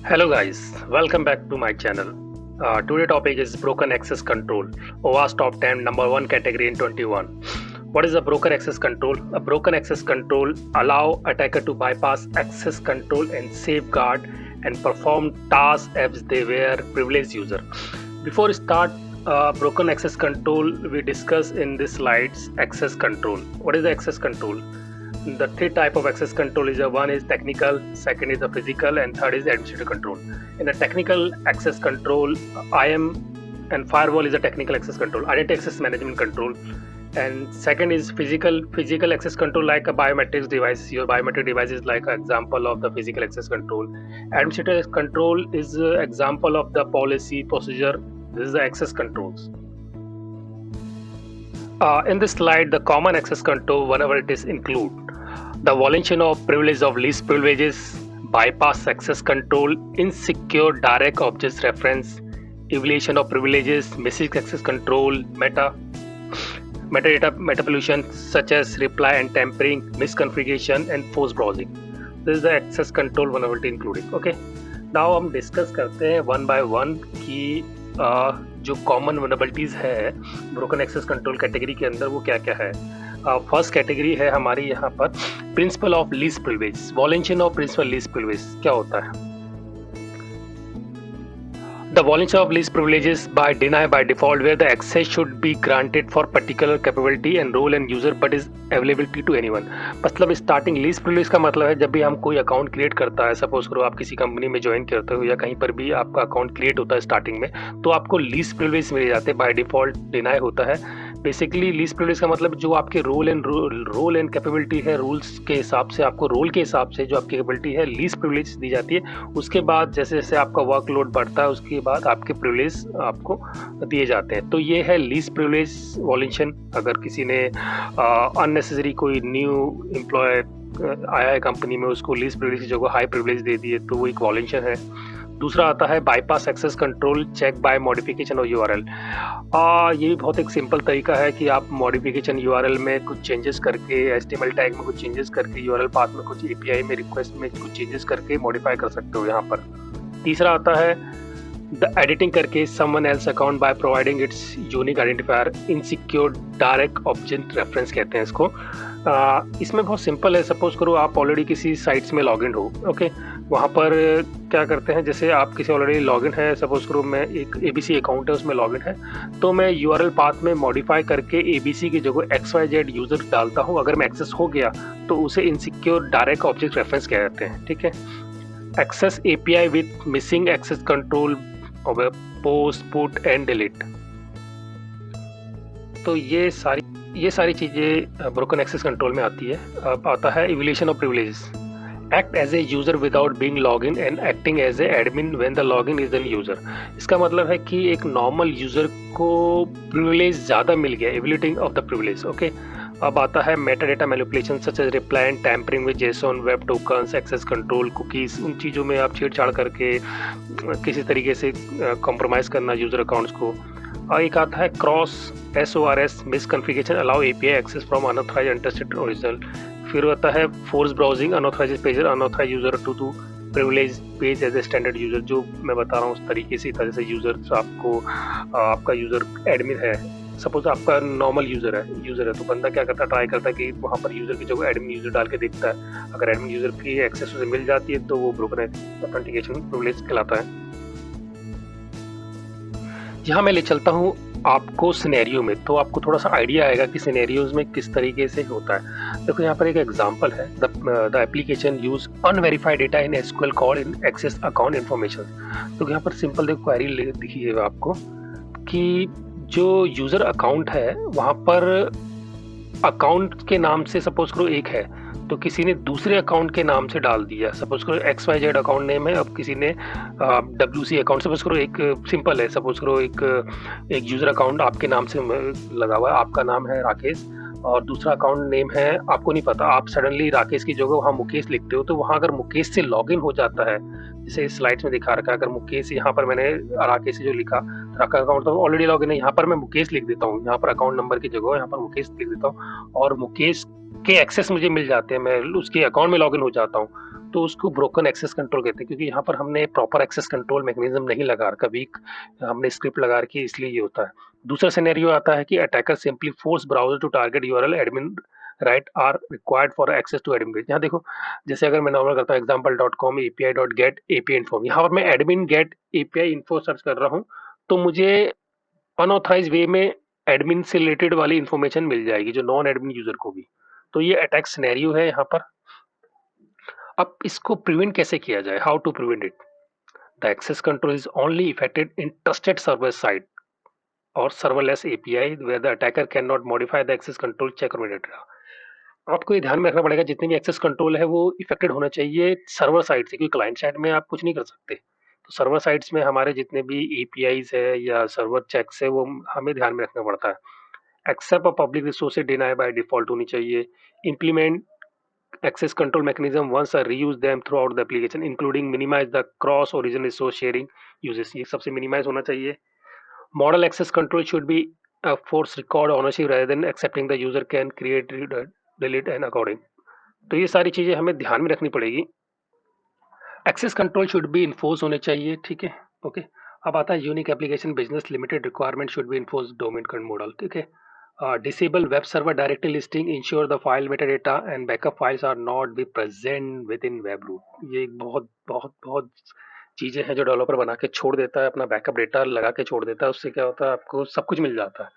Hello guys, welcome back to my channel. Today topic is broken access control. OWASP top 10 number 1 category in 21. What is a broken access control? A broken access control allow attacker to bypass access control and safeguard and perform tasks as they were privileged user. Before start broken access control, we discuss in this slides access control. What is the access control? The three type of access control is one is technical, second is the physical, and third is the administrative control. In the technical access control, IAM and firewall is a technical access control, identity access management control, and second is physical access control like a biometrics device. Your biometric device is like an example of the physical access control. Administrative control is an example of the policy procedure. This is the access controls. In this slide, the common access control, whenever it is include the violation of privilege of least privileges, bypass access control, insecure direct object reference, evaluation of privileges, missing access control, metadata manipulation such as reply and tampering, misconfiguration and forced browsing. This is the access control vulnerability including. Okay, now हम discuss करते हैं one by one कि जो common vulnerabilities है broken access control category के अंदर वो क्या क्या है. फर्स्ट कैटेगरी है हमारी यहाँ पर principle of least privilege. Violation of principle least privilege क्या होता है? The violation of least privileges by deny by default where the access should be granted for particular capability and role and user but is availability to anyone. मतलब starting least privilege का मतलब है जब भी हम कोई अकाउंट क्रिएट करता है, सपोज करो आप किसी कंपनी में ज्वाइन करते हो या कहीं पर भी आपका अकाउंट क्रिएट होता है स्टार्टिंग में, तो आपको लीस्ट प्रिविलेज मिल जाते हैं. बाय डिफॉल्ट डिनाई होता है. बेसिकली लीस्ट प्रिविलेज का मतलब जो आपके रोल एंड कैपेबिलिटी है, रूल्स के हिसाब से आपको रोल के हिसाब से जो आपकी कैपेबिलिटी है लीस्ट प्रिविलेज दी जाती है. उसके बाद जैसे जैसे आपका वर्कलोड बढ़ता है उसके बाद आपके प्रिविलेज आपको दिए जाते हैं. तो ये है लीस्ट प्रिविलेज वॉलेंशन. अगर किसी ने अननेसेसरी कोई न्यू एम्प्लॉय आया है कंपनी में, उसको लीस्ट प्रिविलेज की जगह हाई प्रिविलेज दे दिए तो वो एक वॉलेंशन है. दूसरा आता है bypass access control check by modification और यूआरएल. ये भी बहुत एक सिंपल तरीका है कि आप मॉडिफिकेशन यूआरएल में कुछ चेंजेस करके, एचटीएमएल टैग में कुछ चेंजेस करके, यूआरएल पाथ में कुछ एपीआई में रिक्वेस्ट में कुछ चेंजेस करके मॉडिफाई कर सकते हो यहाँ पर. तीसरा आता है द एडिटिंग करके someone else account by providing it's unique identifier. Insecure direct object reference कहते हैं इसको. इसमें बहुत सिंपल है. सपोज करो आप ऑलरेडी किसी साइट्स में लॉगिन हो. ओके, वहाँ पर क्या करते हैं, जैसे आप किसी ऑलरेडी लॉगिन है, सपोज करो मैं एक एबीसी अकाउंट है उसमें लॉगिन है, तो मैं यूआरएल पाथ में मॉडिफाई करके एबीसी की जगह XYZ यूजर डालता हूँ. अगर मैं एक्सेस हो गया तो उसे इनसिक्योर डायरेक्ट ऑब्जेक्ट रेफरेंस कहते हैं. ठीक है. Access API with missing access control post put and delete. तो ये सारी चीज़ें ब्रोकन एक्सेस कंट्रोल में आती है. अब आता है evolution of privileges. Act as a user without being log in and acting as a admin when the login is an user. इसका मतलब है कि एक नॉर्मल यूजर को प्रिविलेज ज़्यादा मिल गया, evoluting of the privilege. Okay, अब आता है metadata manipulation such as reply and tampering with JSON, web tokens, access control, cookies. उन चीज़ों में आप छेड़छाड़ करके किसी तरीके से कॉम्प्रोमाइज़ करना यूज़र अकाउंट्स को. और एक आता है cross SORS misconfiguration allow API access from unauthorised untested original. फिर आता है force browsing unauthorised page unauthorised user to privilege page as a standard user. जो मैं बता रहा हूँ उस तरीके से तरह से यूजर आपको आपका यूजर एडमिन है, सपोज आपका नॉर्मल यूजर है तो बंदा क्या करता है, ट्राई करता है कि वहाँ पर यूजर की जगह एडमिन यूजर डाल के देखता है. अगर एडमिन यूजर की एक्सेस उसे मिल जाती है तो वो ब्रोकन ऑथेंटिकेशन प्रिविलेज कहलाता है. यहाँ मैं ले चलता हूँ आपको सिनेरियो में, तो आपको थोड़ा सा आइडिया आएगा कि सिनेरियोज में किस तरीके से होता है. देखो यहाँ पर एक एग्जांपल है. The application use unverified data in SQL call in excess account information. तो यहाँ पर सिंपल देखो क्वेरी दिखिएगा आपको कि जो यूज़र अकाउंट है वहाँ पर अकाउंट के नाम से सपोज करो एक है, तो किसी ने दूसरे अकाउंट के नाम से डाल दिया. सपोज करो XYZ अकाउंट नेम है, अब किसी ने WC अकाउंट, सपोज करो एक सिंपल है, सपोज करो एक यूज़र अकाउंट आपके नाम से लगा हुआ है. आपका नाम है राकेश और दूसरा अकाउंट नेम है आपको नहीं पता, आप सडनली राकेश की जगह वहाँ मुकेश लिखते हो. तो वहाँ अगर मुकेश से लॉगिन हो जाता है, जैसे इस स्लाइड्स में दिखा रखा है, अगर मुकेश यहाँ पर मैंने राकेश से जो लिखा, राकेश अकाउंट तो ऑलरेडी लॉगिन है, यहाँ पर मैं मुकेश लिख देता हूँ. यहाँ पर अकाउंट नंबर की जगह यहाँ पर मुकेश लिख देता हूँ और मुकेश के एक्सेस मुझे मिल जाते हैं, मैं उसके अकाउंट में लॉगिन हो जाता हूँ. तो उसको ब्रोकन एक्सेस कंट्रोल कहते हैं, क्योंकि यहाँ पर हमने प्रॉपर एक्सेस कंट्रोल मैकेनिज्म नहीं लगा रखा, वीक हमने स्क्रिप्ट लगा रखी, इसलिए ये होता है। दूसरा सिनेरियो आता है कि attacker simply force browser to target URL admin right are required for access to admin page. यहाँ देखो, जैसे अगर मैं नॉर्मल करता हूँ example.com api.get api info, यहाँ पर मैं admin get API info search कर रहा हूँ, तो मुझे अनऑथराइज वे में एडमिन से रिलेटेड वाली इंफॉर्मेशन मिल जाएगी, जो नॉन एडमिन यूजर को भी। तो ये अटैक सिनेरियो है यहाँ पर। अब इसको प्रिवेंट कैसे किया जाए, how to prevent it? The access control is only effected in trusted server side और serverless API where the attacker cannot modify the access control check or metadata। आपको ये ध्यान में रखना पड़ेगा, जितने भी एक्सेस कंट्रोल है वो इफेक्टेड होना चाहिए सर्वर साइड से, क्योंकि क्लाइंट साइड में आप कुछ नहीं कर सकते। तो सर्वर साइड्स में हमारे जितने भी एपीआईज है या सर्वर चेक्स है वो हमें ध्यान में रखना पड़ता है। Except public resources deny by default होनी चाहिए। Implement access control mechanism once or reuse them throughout the application including minimize the cross origin resource sharing uses, ये सबसे minimize होना चाहिए। Model access control should be a force record ownership rather than accepting the user can create delete and according। तो ये सारी चीजें हमें ध्यान में रखनी पड़ेगी। Access control should be enforce होने चाहिए, ठीक है, ओके। अब आता है unique application business limited requirement should be enforce domain control model, ठीक है। Disable web server directly listing ensure the file meta data and backup files are not be present within web root. ये एक बहुत बहुत बहुत चीजें हैं जो डेवलपर बना के छोड़ देता है, अपना बैकअप डेटा लगा के छोड़ देता है। उससे क्या होता है, आपको सब कुछ मिल जाता है।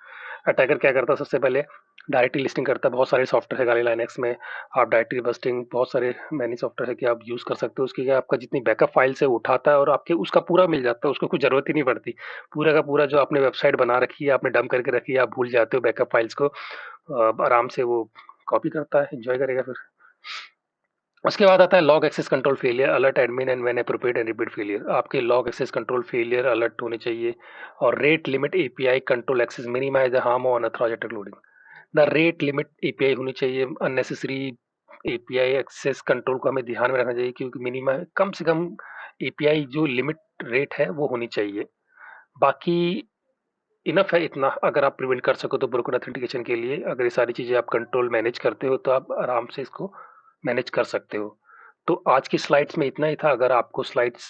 अटैकर क्या करता है, सबसे पहले डायरेक्टली लिस्टिंग करता है। बहुत सारे सॉफ्टवेयर है गाली लाइनेक्स में, आप डायरेक्टली बस्टिंग बहुत सारे मैनी सॉफ्टवेयर है कि आप यूज़ कर सकते हो। उसकी क्या आपका जितनी बैकअप फाइल से उठाता है और आपके उसका पूरा मिल जाता है, उसको कुछ ज़रूरत ही नहीं पड़ती। पूरा का पूरा जो आपने वेबसाइट बना रखी है, आपने डंप करके रखी है, आप भूल जाते हो बैकअप फाइल्स को, आराम से वो कॉपी करता है, एंजॉय करेगा फिर। उसके बाद आता है log access control failure alert admin and when appropriate and repeat failure. आपके log access control failure alert होने चाहिए। और rate limit API control access minimise the harm on unauthorised loading. The rate limit API होनी चाहिए। Unnecessary API access control को हमें ध्यान में रखना चाहिए, क्योंकि मिनिमम कम से कम एपीआई जो लिमिट रेट है वो होनी चाहिए। बाकी इनफ है इतना, अगर आप प्रिवेंट कर सको तो ब्रोकन ऑथेंटिकेशन के लिए। अगर ये सारी चीज़ें आप कंट्रोल मैनेज करते हो तो आप आराम से इसको मैनेज कर सकते हो। तो आज की स्लाइड्स में इतना ही था। अगर आपको स्लाइड्स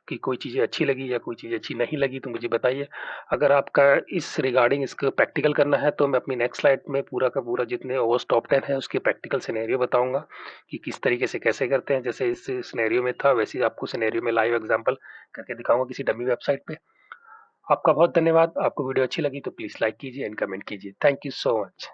की कोई चीज़ें अच्छी लगी या कोई चीज़ अच्छी नहीं लगी तो मुझे बताइए। अगर आपका इस रिगार्डिंग इसको प्रैक्टिकल करना है तो मैं अपनी नेक्स्ट स्लाइड में पूरा का पूरा जितने ओवर्स टॉप 10 है उसके प्रैक्टिकल सिनेरियो बताऊंगा कि किस तरीके से कैसे करते हैं। जैसे इस सिनेरियो में था वैसे ही आपको सिनेरियो में लाइव एग्जांपल करके दिखाऊंगा किसी डमी वेबसाइट पे। आपका बहुत धन्यवाद। आपको वीडियो अच्छी लगी तो प्लीज़ लाइक कीजिए एंड कमेंट कीजिए। Thank you so much.